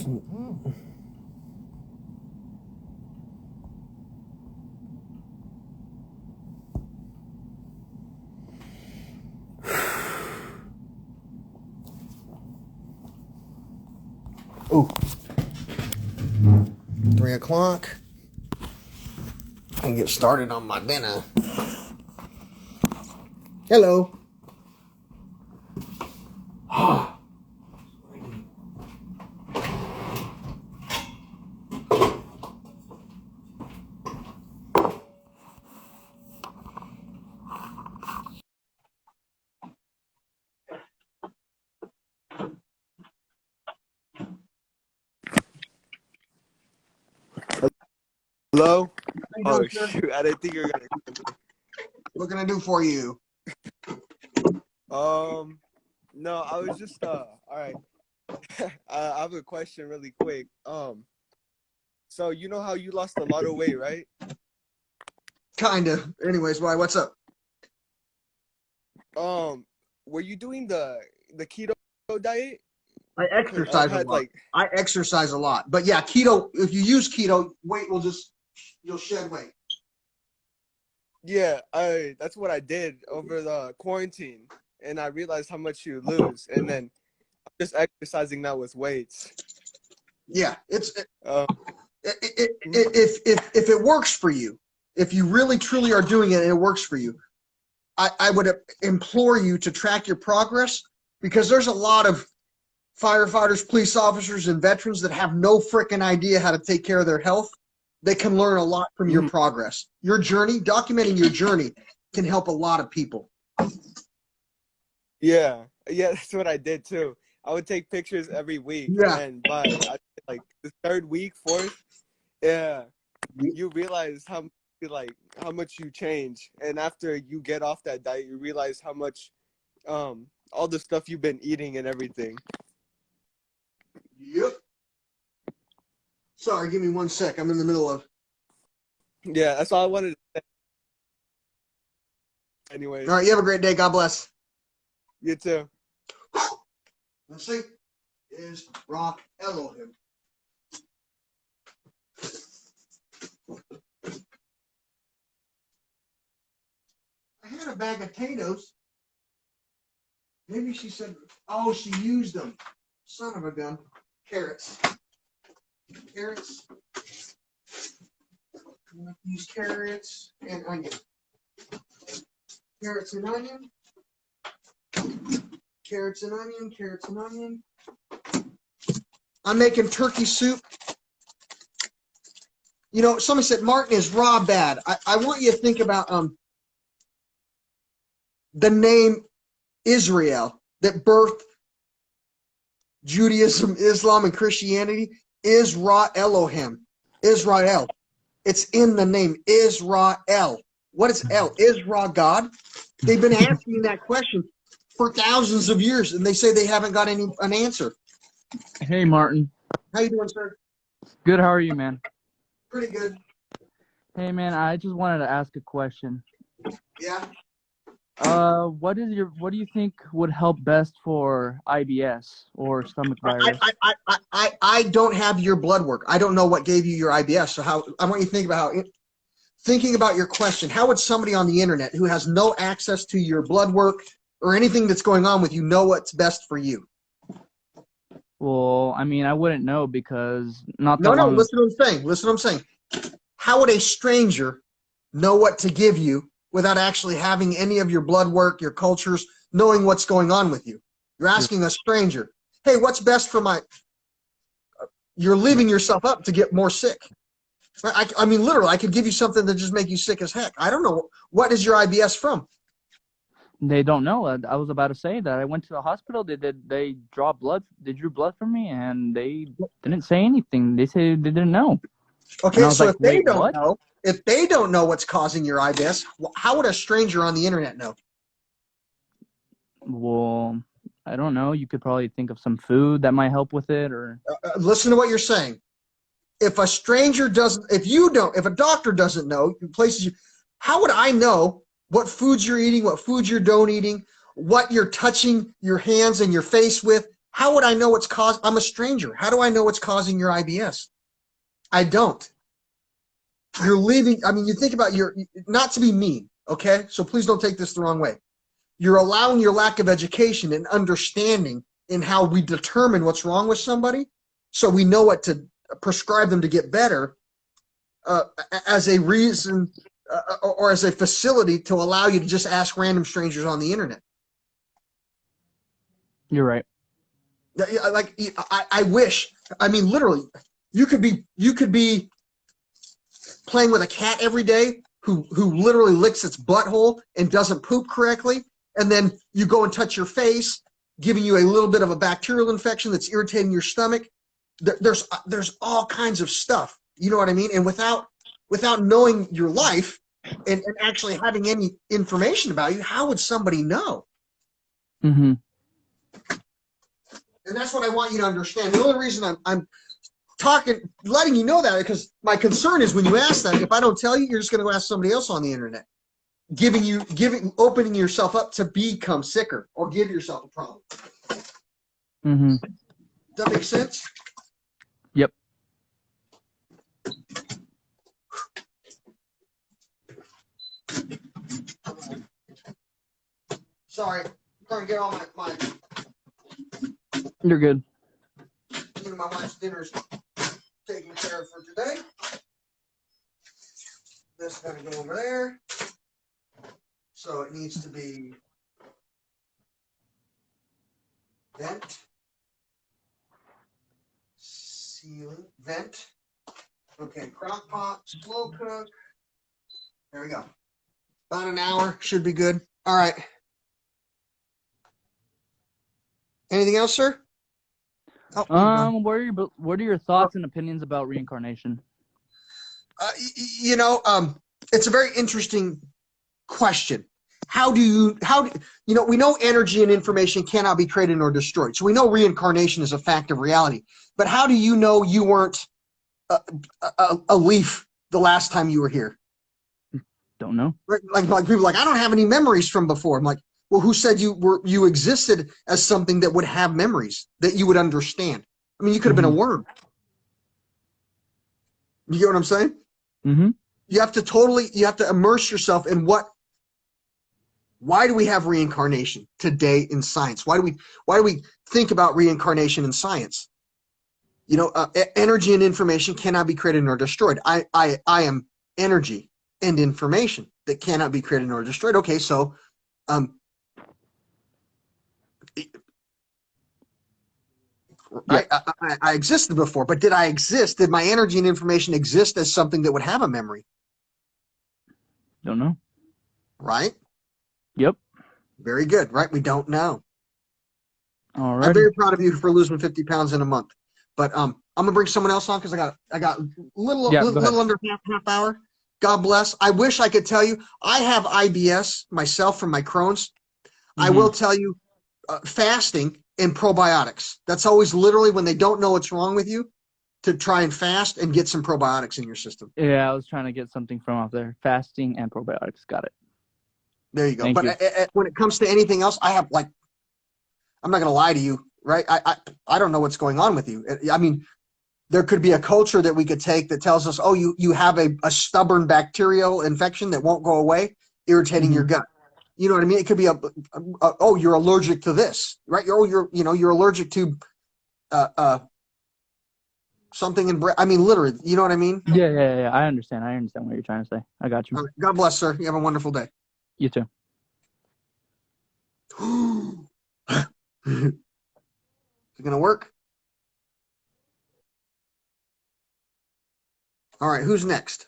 Oh, 3 o'clock. And get started on my dinner. Hello. Hello? How you Oh, doing, sir? shoot. I didn't think you were going What can I do for you? to. No, I was just, all right. I have a question really quick. So you know how you lost a lot of weight, right? Kinda. Anyways, why? What's up? Were you doing the keto diet? I 'Cause I've exercise a had lot. like, I exercise a lot. But yeah, keto, if you use keto, you'll shed weight. yeah, that's what I did over the quarantine, and I realized how much you lose, and then I'm just exercising now with weights. Yeah, Um, if it works for you, if you really truly are doing it and it works for you, I would implore you to track your progress, because there's a lot of firefighters, police officers, and veterans that have no freaking idea how to take care of their health. They can learn a lot from your progress. Your journey, documenting your journey, can help a lot of people. Yeah, that's what I did too. I would take pictures every week, Yeah. and by like the third week, fourth, yeah, you realize how much you change, and after you get off that diet, you realize how much all the stuff you've been eating and everything. Yep. Sorry, give me 1 sec. I'm in the middle of. Yeah, that's all I wanted to say. All right, Anyways, you have a great day. God bless. you too. Let's see. Is Rock Elohim. I had a bag of potatoes. Maybe she said, oh, she used them. Son of a gun. Carrots. Carrots. Use carrots and onion. Carrots and onion. Carrots and onion. Carrots and onion. I'm making turkey soup. You know, somebody said Martin is raw bad. I want you to think about the name Israel that birthed Judaism, Islam, and Christianity. Isra Elohim. Israel. It's in the name Israel. What is El? Isra God? They've been asking that question for thousands of years, and they say they haven't got an answer. Hey, Martin. How you doing, sir? Good. How are you, man? Pretty good. Hey, man. I just wanted to ask a question. Yeah. What do you think would help best for IBS or stomach virus? I don't have your blood work. I don't know what gave you your IBS. So I want you to think about thinking about your question. How would somebody on the internet who has no access to your blood work or anything that's going on with you know what's best for you? Well, I mean, I wouldn't know because not No, that long. listen to what I'm saying. Listen to what I'm saying. How would a stranger know what to give you without actually having any of your blood work, your cultures, knowing what's going on with you? You're asking a stranger, hey, what's best for my... You're leaving yourself up to get more sick. I mean, literally, I could give you something that just make you sick as heck. I don't know. What is your IBS from? They don't know. I was about to say that I went to the hospital. They draw blood. They drew blood from me, and they didn't say anything. They said they didn't know. Okay, so like, if they don't know what's causing your IBS, how would a stranger on the internet know? Well, I don't know. You could probably think of some food that might help with it, or Listen to what you're saying. If a stranger doesn't, if a doctor doesn't know, places you, how would I know what foods you're eating, what foods you don't eating, what you're touching your hands and your face with? How would I know what's caused? I'm a stranger. How do I know what's causing your IBS? I don't. You're leaving. I mean, you think about not to be mean, okay? So please don't take this the wrong way. You're allowing your lack of education and understanding in how we determine what's wrong with somebody, so we know what to prescribe them to get better, as a reason or as a facility to allow you to just ask random strangers on the internet. You're right. Like, I wish. I mean, literally, you could be playing with a cat every day who literally licks its butthole and doesn't poop correctly, and then you go and touch your face, giving you a little bit of a bacterial infection that's irritating your stomach. There's all kinds of stuff. You know what I mean? And without knowing your life and actually having any information about you, how would somebody know? Mm-hmm. And that's what I want you to understand. The only reason I'm talking, letting you know that, because my concern is when you ask that, if I don't tell you, you're just going to go ask somebody else on the internet, opening yourself up to become sicker or give yourself a problem. Mm-hmm. Does that make sense? Yep. Sorry, I'm trying to get all my You're good. my wife's dinner's taken care of for today. This is going to go over there. So it needs to be vent, sealing, vent. Okay, crock pot, slow cook. There we go. About an hour, should be good. All right. Anything else, sir? Oh, What are your thoughts and opinions about reincarnation? It's a very interesting question. We know energy and information cannot be created nor destroyed. So we know reincarnation is a fact of reality. But how do you know you weren't a leaf the last time you were here? Don't know. Like people are like, I don't have any memories from before. I'm like, well, who said you existed as something that would have memories that you would understand? I mean, you could have been a worm. You get what I'm saying? Mm-hmm. You have to immerse yourself in why do we have reincarnation today in science? Why do we think about reincarnation in science? Energy and information cannot be created nor destroyed. I am energy and information that cannot be created nor destroyed. Okay, so Yep. I existed before, but did I exist? Did my energy and information exist as something that would have a memory? Don't know. Right? Yep. Very good. Right? We don't know. All right. I'm very proud of you for losing 50 pounds in a month. But I'm gonna bring someone else on because I got little under half hour. God bless. I wish I could tell you. I have IBS myself from my Crohn's. Mm-hmm. I will tell you, fasting and probiotics. That's always literally when they don't know what's wrong with you, to try and fast and get some probiotics in your system. Yeah, I was trying to get something from out there. Fasting and probiotics. Got it. There you go. Thank But you. when it comes to anything else, I'm not going to lie to you, right? I don't know what's going on with you. I mean, there could be a culture that we could take that tells us, oh, you have a stubborn bacterial infection that won't go away, irritating your gut. You know what I mean? It could be oh, you're allergic to this, right? Oh, you're allergic to something in bread. I mean, literally, you know what I mean? Yeah. I understand what you're trying to say. I got you. All right. God bless, sir. You have a wonderful day. You too. Is it going to work? All right. Who's next?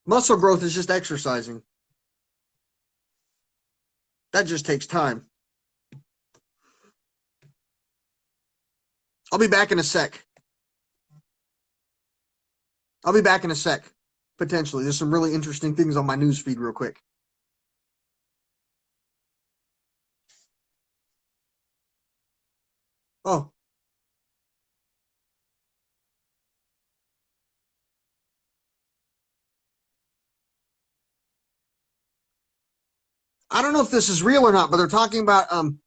Muscle growth is just exercising. That just takes time. I'll be back in a sec. Potentially. There's some really interesting things on my news feed real quick. Oh. I don't know if this is real or not, but they're talking about an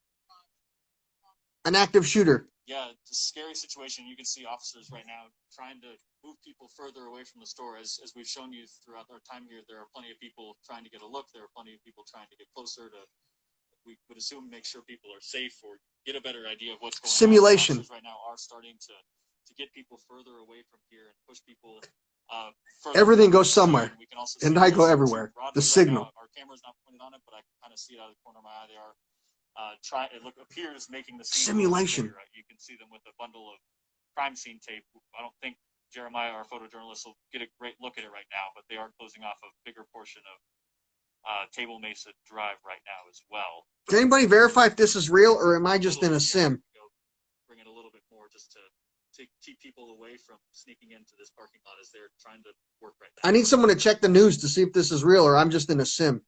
active shooter. Yeah, it's a scary situation. You can see officers right now trying to move people further away from the store. As we've shown you throughout our time here, there are plenty of people trying to get a look. There are plenty of people trying to get closer to, we would assume, make sure people are safe or get a better idea of what's going Simulation. on. Officers right now are starting to get people further away from here and push people. Everything goes somewhere, we can also and see I go this everywhere. Broadway The right signal. now. Our camera's not pointed on it, but I can kind of see it out of the corner of my eye. They are appears making the scene Simulation. bigger. You can see them with a bundle of crime scene tape. I don't think Jeremiah, our photojournalist, will get a great look at it right now, but they are closing off a bigger portion of Table Mesa Drive right now as well. Can anybody verify if this is real, or am I just in a sim? Bring it a little bit more just to keep people away from sneaking into this parking lot as they're trying to work right now. I need someone to check the news to see if this is real, or I'm just in a sim.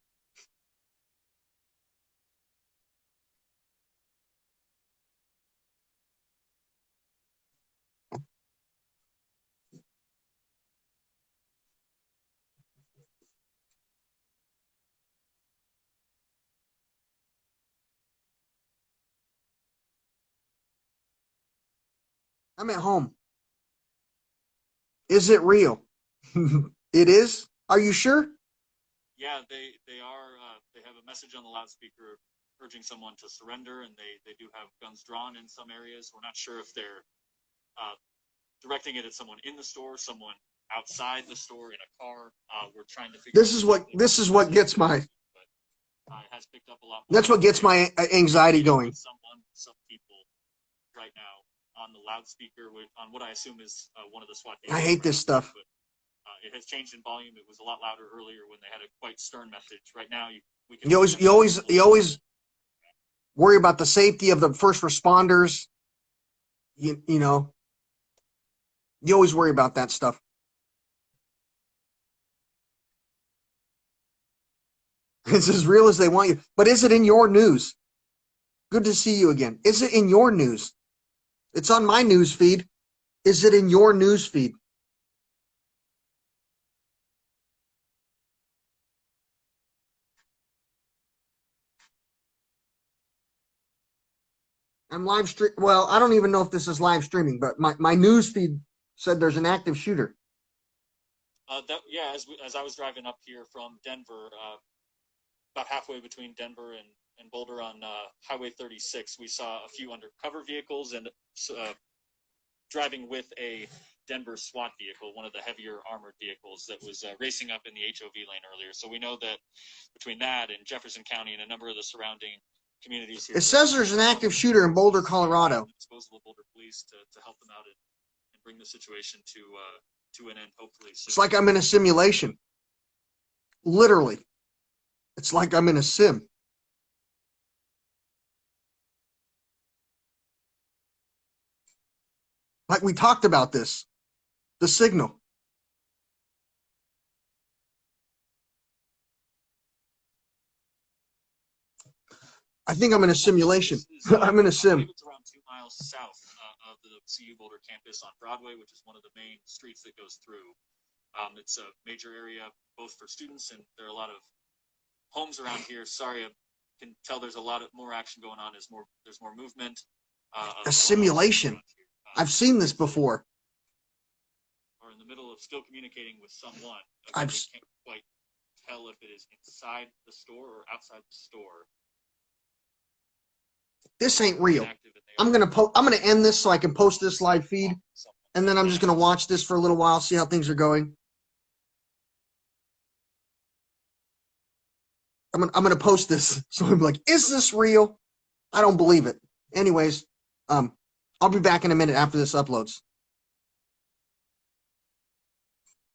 I'm at home. Is it real? It is? Are you sure? Yeah, they are. They have a message on the loudspeaker urging someone to surrender, and they do have guns drawn in some areas. We're not sure if they're directing it at someone in the store, someone outside the store in a car. We're trying to figure. This is what gets my. It has picked up a lot more. That's what gets my anxiety going. Some people right now on the loudspeaker on what I assume is one of the SWAT. I hate this stuff. But, it has changed in volume. It was a lot louder earlier when they had a quite stern message. Right now, you always worry about the safety of the first responders. You know, you always worry about that stuff. It's as real as they want you. But is it in your news? Good to see you again. Is it in your news? It's on my news feed. Is it in your news feed? I'm live stream. Well, I don't even know if this is live streaming, but my news feed said there's an active shooter. As I was driving up here from Denver, about halfway between Denver and Boulder on Highway 36, we saw a few undercover vehicles and driving with a Denver SWAT vehicle, one of the heavier armored vehicles that was racing up in the HOV lane earlier. So we know that between that and Jefferson County and a number of the surrounding communities here. It says there's an active shooter in Boulder, Colorado. Disposal of Boulder police to help them out and bring the situation to an end, hopefully soon. It's like I'm in a simulation. Literally. It's like I'm in a sim. Like we talked about this. The signal. I think I'm in a simulation. I'm in a sim. It's around 2 miles south of the CU Boulder campus on Broadway, which is one of the main streets that goes through. It's a major area both for students, and there are a lot of homes around here. Sorry, I can tell there's a lot of more action going on. There's more movement. A simulation. I've seen this before. Or in the middle of still communicating with someone. I can't quite tell if it is inside the store or outside the store. This ain't real. I'm gonna end this so I can post this live feed, and then I'm just gonna watch this for a little while, see how things are going. I'm gonna post this, so I'm like, is this real? I don't believe it. Anyways, I'll be back in a minute after this uploads.